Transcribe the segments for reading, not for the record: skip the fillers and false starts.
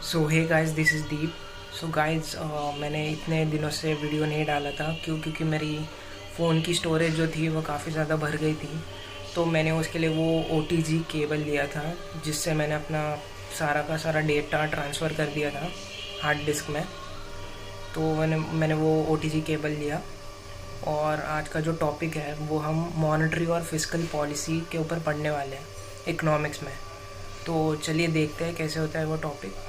So hey guys, this is Deep. So guys, मैंने इतने दिनों से वीडियो नहीं डाला था क्योंकि मेरी फ़ोन की स्टोरेज जो थी वो काफ़ी ज़्यादा भर गई थी। तो मैंने उसके लिए वो OTG केबल लिया था, जिससे मैंने अपना सारा का सारा डेटा ट्रांसफ़र कर दिया था हार्ड डिस्क में। तो मैंने वो OTG केबल लिया। और आज का जो टॉपिक है वो हम मॉनेटरी और फिस्कल पॉलिसी के ऊपर पढ़ने वाले हैं, इकोनॉमिक्स में। तो चलिए देखते हैं कैसे होता है वो टॉपिक।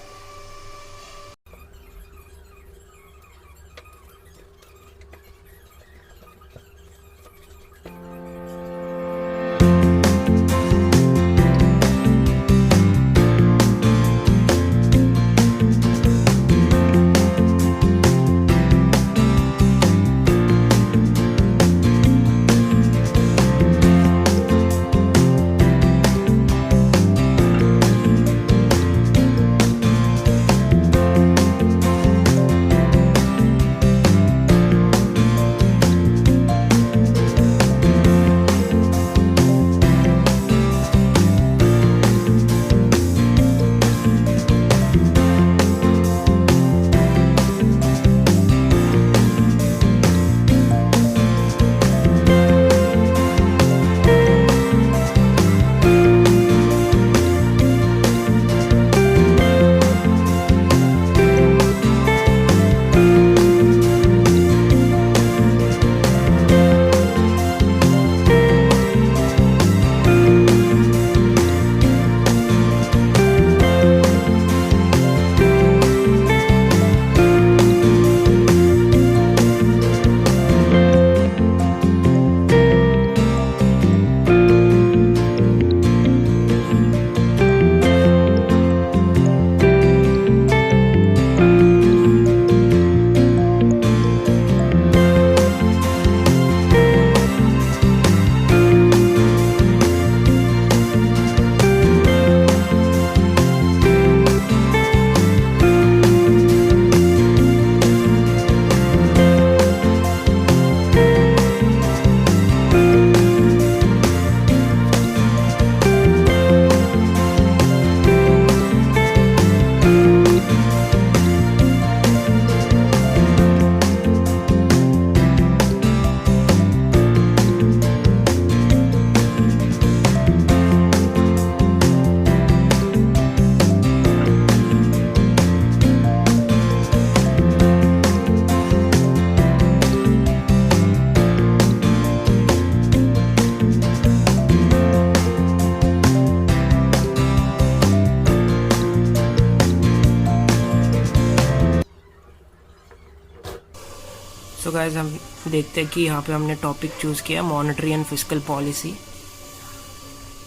सो गाइस, हम देखते हैं कि यहाँ पे हमने टॉपिक चूज़ किया मॉनेटरी एंड फिस्कल पॉलिसी।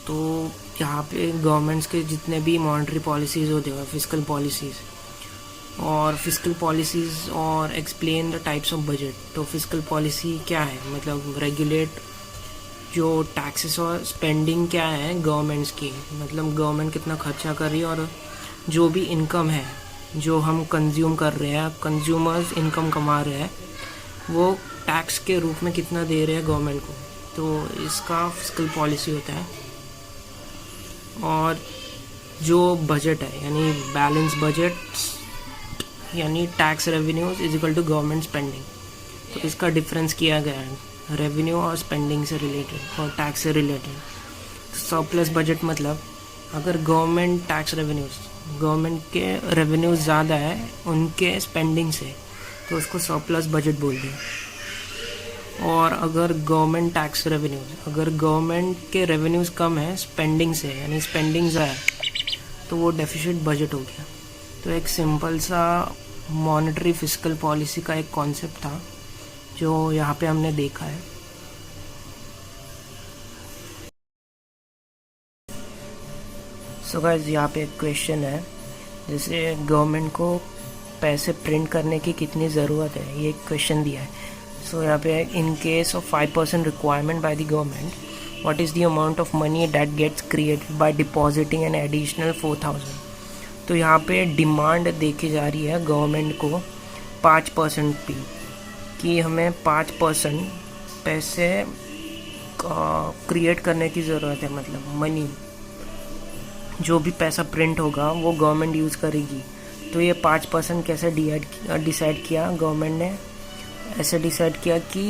तो यहाँ पे गवर्नमेंट्स के जितने भी मॉनेटरी पॉलिसीज़ होते हैं, फिस्कल पॉलिसीज़ और explain the types of budget. तो फिस्कल पॉलिसी क्या है, मतलब रेगुलेट जो टैक्सेस और स्पेंडिंग क्या है गवर्नमेंट्स की, मतलब गवर्नमेंट कितना खर्चा कर रही है और जो भी इनकम है जो हम कंज्यूम कर रहे हैं, कंज्यूमर्स इनकम कमा रहे हैं, वो टैक्स के रूप में कितना दे रहे हैं गवर्नमेंट को। तो इसका फिस्कल पॉलिसी होता है। और जो बजट है यानी बैलेंस बजट यानी tax revenues is equal to government spending. तो इसका डिफरेंस किया गया है रेवेन्यू और स्पेंडिंग से रिलेटेड और टैक्स से रिलेटेड। सरप्लस बजट मतलब अगर गवर्नमेंट के रेवेन्यूज ज़्यादा है उनके स्पेंडिंग से, तो उसको सरप्लस बजट बोलते हैं। और अगर गवर्नमेंट के रेवेन्यूज़ कम है स्पेंडिंग से, यानी स्पेंडिंग ज़्यादा है, तो वो डेफिसिट बजट हो गया। तो एक सिंपल सा मॉनेटरी फिस्कल पॉलिसी का एक कॉन्सेप्ट था जो यहाँ पे हमने देखा है। सो गाइस, यहाँ पे एक क्वेश्चन है, जैसे गवर्नमेंट को पैसे प्रिंट करने की कितनी ज़रूरत है, ये एक क्वेश्चन दिया है। सो यहाँ पे in case of 5% requirement by the government, what is the amount of money that gets created by depositing an additional 4000। तो यहाँ पे डिमांड देखी जा रही है गवर्नमेंट को 5% की, कि हमें 5% पैसे क्रिएट करने की ज़रूरत है, मतलब मनी जो भी पैसा प्रिंट होगा वो गवर्नमेंट यूज़ करेगी तो ये 5% कैसे डिसाइड किया गवर्नमेंट ने? ऐसे डिसाइड किया कि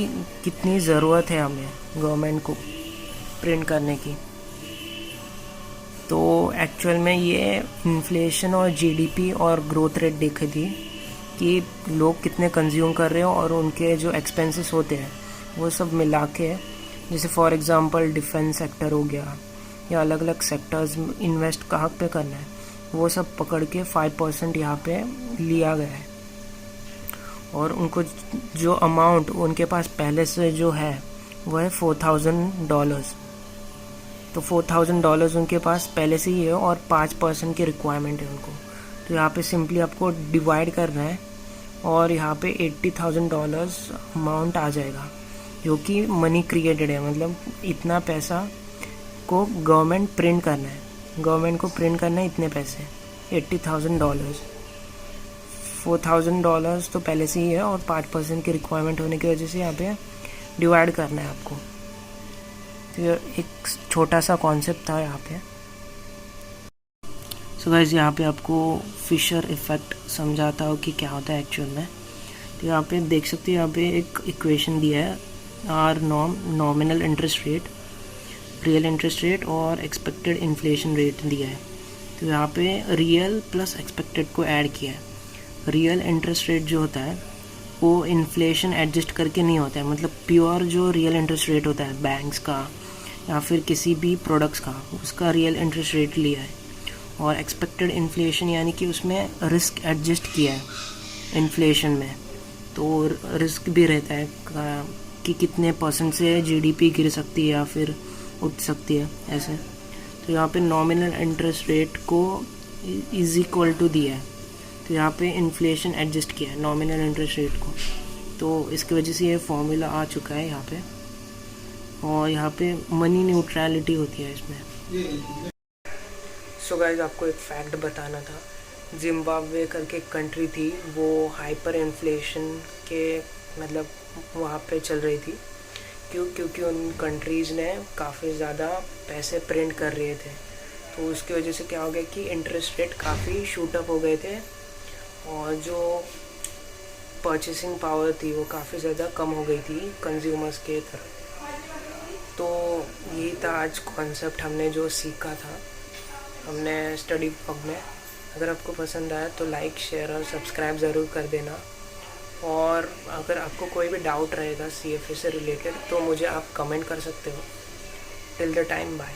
कितनी ज़रूरत है हमें गवर्नमेंट को प्रिंट करने की। तो एक्चुअल में ये इन्फ्लेशन और जीडीपी और ग्रोथ रेट देखी थी कि लोग कितने कंज्यूम कर रहे हो और उनके जो एक्सपेंसेस होते हैं वो सब मिला के, जैसे फॉर एग्जांपल डिफेंस सेक्टर हो गया या अलग अलग सेक्टर्स में इन्वेस्ट कहाँ पे करना है, वो सब पकड़ के 5% यहाँ पे लिया गया है। और उनको जो अमाउंट उनके पास पहले से जो है वो है $4,000। तो $4,000 उनके पास पहले से ही है और 5% की रिक्वायरमेंट है उनको। तो यहाँ पे सिंपली आपको डिवाइड करना है और यहाँ पे $80,000 अमाउंट आ जाएगा, जो कि मनी क्रिएटेड है। मतलब इतना पैसा को गवर्नमेंट प्रिंट करना है, गवर्नमेंट को प्रिंट करना है इतने पैसे, $80,000। $4,000 तो पहले से ही है और 5% की रिक्वायरमेंट होने की वजह से यहाँ पे डिवाइड करना है आपको। तो ये एक छोटा सा कॉन्सेप्ट था यहाँ पे। सो गाइस, यहाँ पे आपको फिशर इफेक्ट समझाता हो कि क्या होता है एक्चुअल में। तो यहाँ पे देख सकते हो, यहाँ पे एक इक्वेशन दिया है, R nominal interest rate, real interest rate और एक्सपेक्टेड इन्फ्लेशन रेट दिया है। तो यहाँ पे रियल प्लस एक्सपेक्टेड को ऐड किया है। रियल इंटरेस्ट रेट जो होता है वो इन्फ्लेशन एडजस्ट करके नहीं होता है, मतलब प्योर जो रियल इंटरेस्ट रेट होता है बैंक्स का या फिर किसी भी प्रोडक्ट्स का, उसका रियल इंटरेस्ट रेट लिया है। और एक्सपेक्टेड इन्फ्लेशन यानी कि उसमें रिस्क एडजस्ट किया है इन्फ्लेशन में। तो रिस्क भी रहता है कि कितने % से जीडीपी गिर सकती है या फिर उठ सकती है ऐसे। तो यहाँ पे नॉमिनल इंटरेस्ट रेट को इज इक्वल टू दिया है, तो यहाँ पे इन्फ्लेशन एडजस्ट किया है नॉमिनल इंटरेस्ट रेट को। तो इसकी वजह से ये फॉर्मूला आ चुका है यहाँ पे, और यहाँ पे मनी न्यूट्रलिटी होती है इसमें। सो गाइस, आपको एक फैक्ट बताना था। जिम्बाब्वे करके एक कंट्री थी, वो हाइपर इन्फ्लेशन के मतलब वहाँ पे चल रही थी। क्योंकि उन कंट्रीज़ ने काफ़ी ज़्यादा पैसे प्रिंट कर रहे थे, तो उसकी वजह से क्या हो गया कि इंटरेस्ट रेट काफ़ी शूट अप हो गए थे और जो परचेसिंग पावर थी वो काफ़ी ज़्यादा कम हो गई थी कंज्यूमर्स के तरफ। तो यही था आज कॉन्सेप्ट हमने जो सीखा था हमने स्टडी ब्लॉग में। अगर आपको पसंद आया तो लाइक, शेयर और सब्सक्राइब ज़रूर कर देना। और अगर आपको कोई भी डाउट रहेगा CFA से रिलेटेड तो मुझे आप कमेंट कर सकते हो। Till the time, bye.